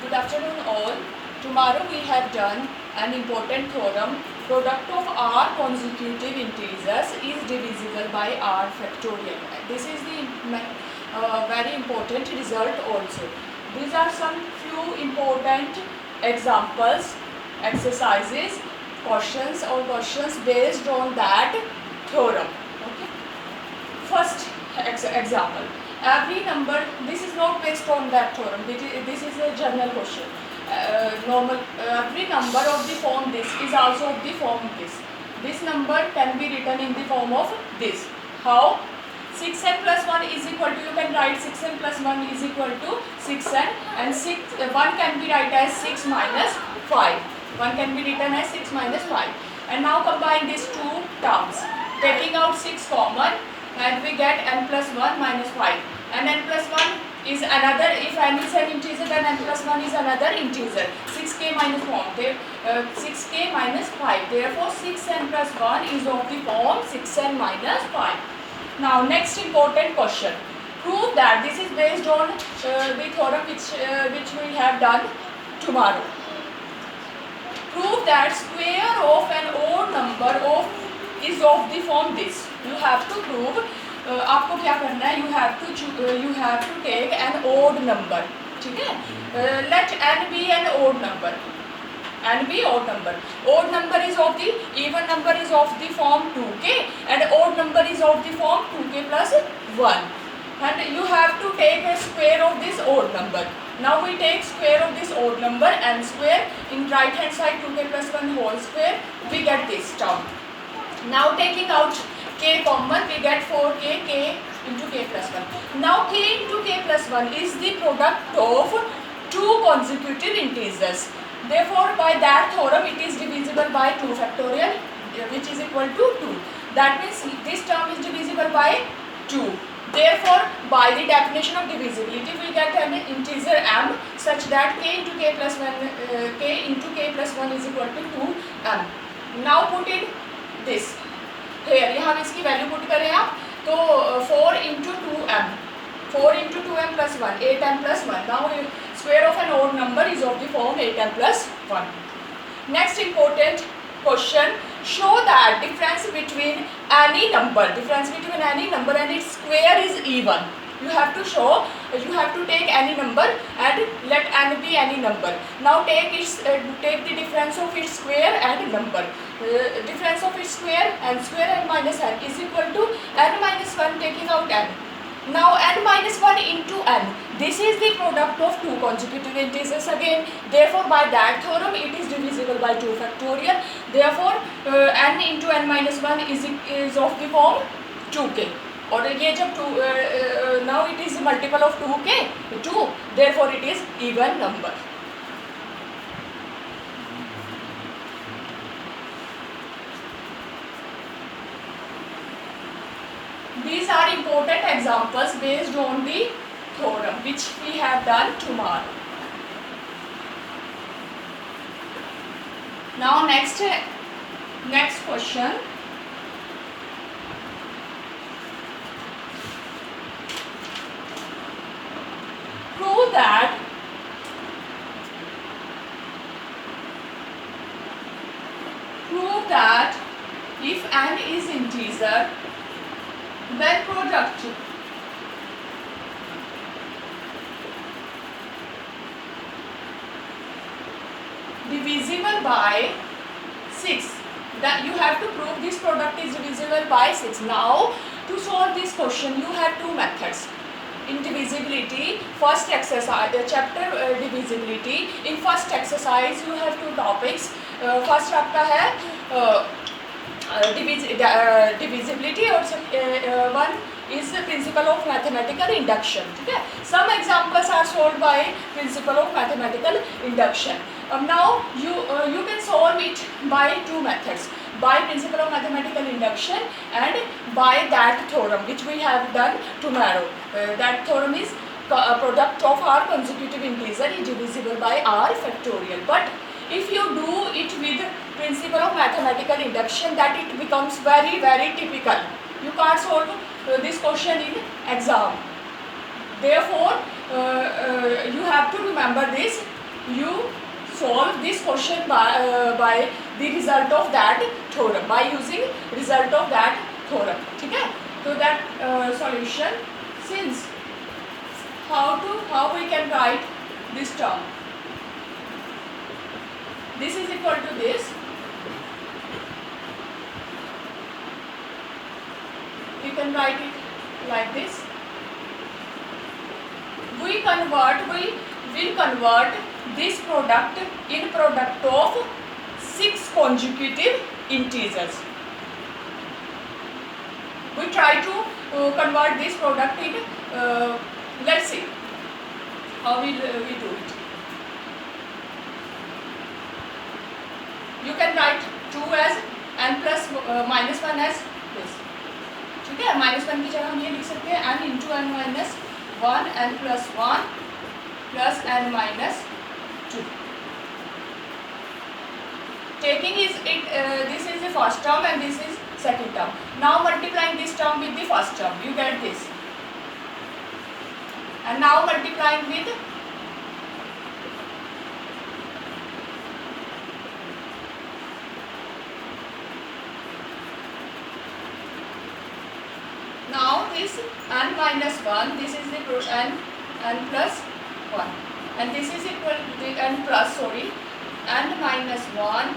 Good afternoon all. Tomorrow we have done an important theorem. Product of r consecutive integers is divisible by r factorial. This is the very important result also. These are some few important examples, exercises, questions based on that theorem. Okay. First example. Every number, this is not based on that theorem, this is a general question. Every number of the form this is also of the form this. This number can be written in the form of this. How? 6n plus 1 is equal to, you can write 6n plus 1 is equal to 6n, and 1 can be written as 6 minus 5. 1 can be written as 6 minus 5. And now combine these two terms. Taking out 6 common, and we get n plus 1 minus 5. And n plus 1 is another, if n is an integer, then n plus 1 is another integer. 6k minus 1, 6k minus 5. Therefore, 6n plus 1 is of the form 6n minus 5. Now, next important question. Prove that, this is based on the theorem which we have done tomorrow. Prove that square of an odd number is of the form this. You have to prove. आपको क्या करना है? You have to take an odd number. ठीक है? Let n be an odd number. N be odd number. Odd number is of the, even number is of the form 2k, and odd number is of the form 2k plus 1. And you have to take a square of this odd number. Now we take square of this odd number, and square in right hand side 2k plus 1 whole square, we get this term. Now taking out k common, we get 4k, k into k plus 1. Now k into k plus 1 is the product of two consecutive integers. Therefore, by that theorem, it is divisible by 2 factorial, which is equal to 2. That means this term is divisible by 2. Therefore, by the definition of divisibility, we get an integer m such that k into k plus 1 is equal to 2m. Now put in this. Here, यहाँ हम इसकी value put करें आप, तो 4 into 2m. 4 into 2m plus 1, 8m plus 1. Now, square of an odd number is of the form 8m plus 1. Next important question. Show that difference between any number and its square is even. You have to show, you have to take any number and let n be any number. Now take the difference of its square and number. Difference of its square and minus n is equal to n minus 1 taking out n. Now n minus 1 into n. This is the product of two consecutive integers again. Therefore, by that theorem, it is divisible by 2 factorial. Therefore, n into n minus 1 is of the form 2k. और ये जब now it is multiple of 2k, 2. Therefore, it is even number. These are important examples based on the theorem which we have done tomorrow. Now next question. Prove that if n is integer, then product divisible by 6. That you have to prove this product is divisible by 6. Now to solve this question, you have two methods. In divisibility, first exercise, chapter divisibility. In first exercise, you have two topics. First आपका है divisibility, और one is the principle of mathematical induction. ठीक है? Some examples are solved by principle of mathematical induction. Now you can solve it by two methods, by principle of mathematical induction and by that theorem which we have done tomorrow. That theorem is product of r consecutive integer is divisible by r factorial. But if you do it with principle of mathematical induction, that it becomes very, very typical. You can't solve this question in exam. Therefore, you have to remember this you solve this question by the result of that theorem, by using result of that theorem. ठीक है, तो that solution, since how we can write this term, this is equal to this, you can write it like this. We will convert this product in product of 6 consecutive integers. We try to convert this product in, let's see how we do it. You can write 2 as n plus minus 1 as this. ठीक है, -1 की जगह हम ये लिख सकते हैं n into n minus 1 n plus 1 plus n minus 2. Taking is it, this is the first term and this is second term. Now multiplying this term with the first term, you get this. And now multiplying with now this n minus 1, this is the n plus 1, and this is equal to n plus, sorry, n minus 1,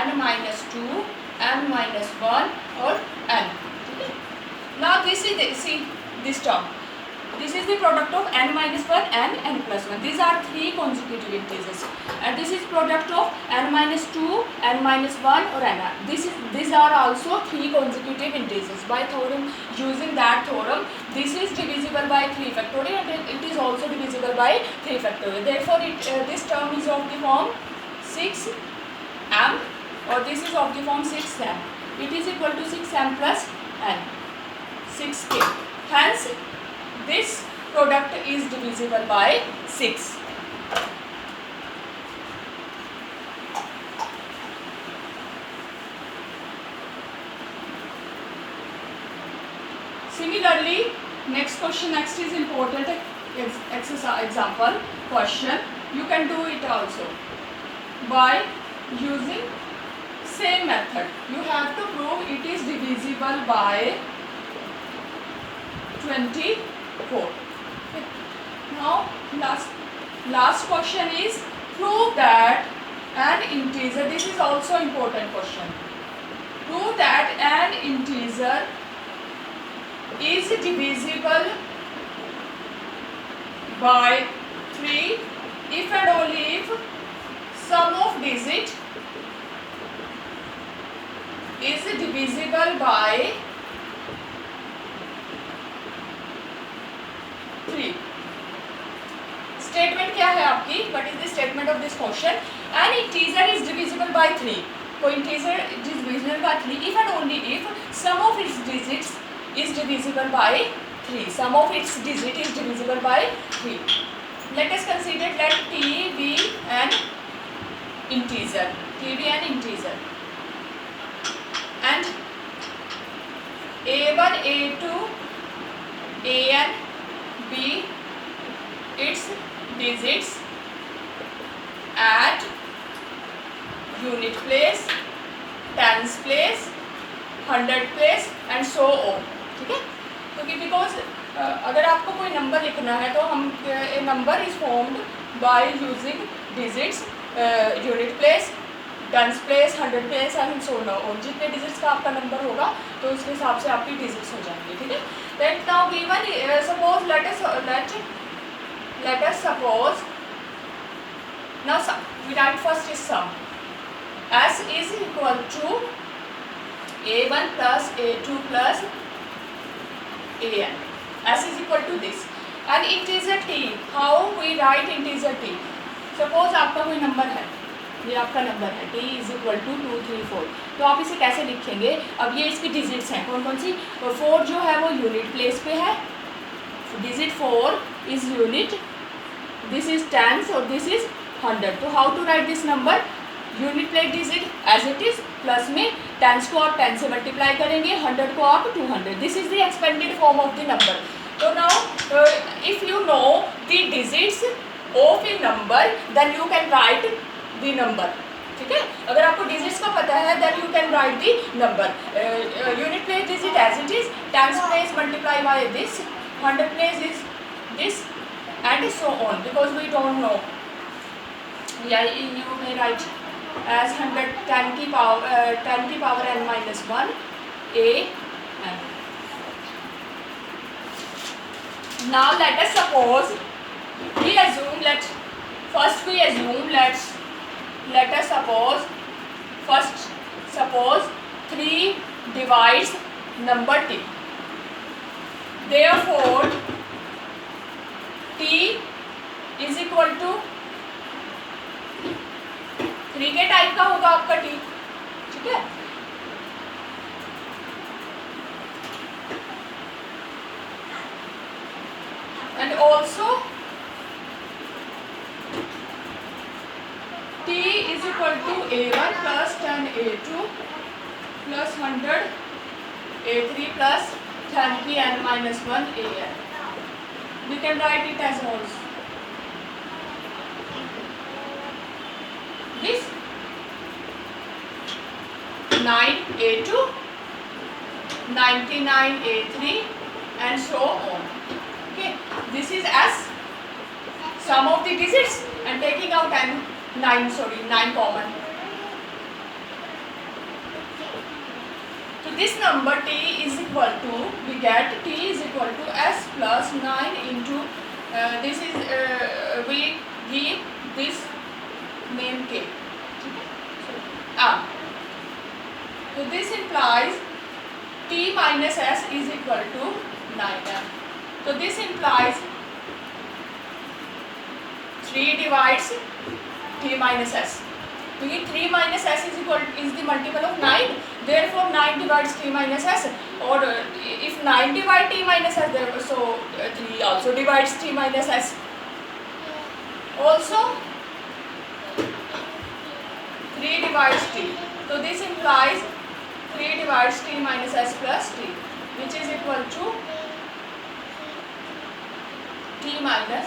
n minus 2, n minus 1 or n. Okay? Now this is see this term. This is the product of n minus 1 and n plus 1. These are 3 consecutive integers, and this is product of n minus 2, n minus 1 or n. These are also 3 consecutive integers. By theorem, using that theorem, this is divisible by 3 factorial and it is also divisible by 3 factorial. Therefore, this term is of the form 6m, or this is of the form 6m. It is equal to 6m plus n, 6k. Hence, this product is divisible by 6. Similarly, next is important exercise example question. You can do it also by using same method. You have to prove it is divisible by 24. Okay. Now last question is prove that an integer, this is also important question, prove that an integer is divisible by 3 if and only if sum of digit is divisible by 3. Statement क्या है आपकी? What is the statement of this question? An integer is divisible by 3. कोई integer is divisible by 3 if and only if sum of its digits is divisible by 3. Sum of its digit is divisible by 3. Let us consider that t be an integer. T be an integer. And a1, a2, an be its digits at unit place, tens place, hundred place and so on. ठीक है, क्योंकि because अगर आपको कोई number लिखना है तो हम number is formed by using digits, unit place, tens place, hundred place and so on. जितने डिजिट्स का आपका नंबर होगा तो उसके हिसाब से आपकी डिजिट्स हो जाएंगे. ठीक है, that now given suppose let us suppose now we write first is sum. S is equal to a1 plus a2 plus an. S is equal to this and integer t. How we write integer t? Suppose आपका कोई number है, ये आपका number है t is equal to 2 3 4. तो आप इसे कैसे लिखेंगे? अब ये इसकी डिजिट्स हैं कौन कौन सी? 4 जो है वो यूनिट प्लेस पे है, digit 4 is unit, this is tens और दिस इज 100. तो how to write this number? Unit place digit as it is, plus में टेंस को आप 10 से मल्टीप्लाई करेंगे, 100 को आप 200. This is the expanded form of the number. तो now if you know the digits of a number, then you can write the number. ठीक है, अगर आपको डिजिट्स का पता है then you can write the number. Unit place digit as it is, tens place multiply by this, hundred place is this, and so on, because we don't know. Yeah, you may write as 100 10 की power n minus 1 a n. Now let us suppose, we assume, let us suppose 3 divides number t. Therefore t is equal to 3 के type का होगा आपका t. ठीक है, and also t is equal to a1 plus 10 a2 plus 100 a3 plus 10 p n minus 1 a n. We can write it as also this 9 a2 99 a3 and so on. Okay, this is as sum of the digits and taking out 9 common. So this number t is equal to, we get t is equal to s plus 9 into this is we give this name k. So this implies t minus s is equal to 9m. So this implies 3 divides t minus s. क्योंकि 3 minus s is the multiple of 9. Therefore 9 divides t minus s. Or if 9 divides t minus s, therefore so 3 also divides t minus s. Also 3 divides t. So this implies 3 divides t minus s plus t, which is equal to t minus,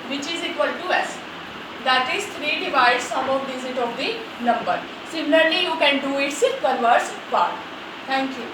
which is equal to s. That is 3 divides sum of digit of the number. Similarly, you can do its converse part. Thank you.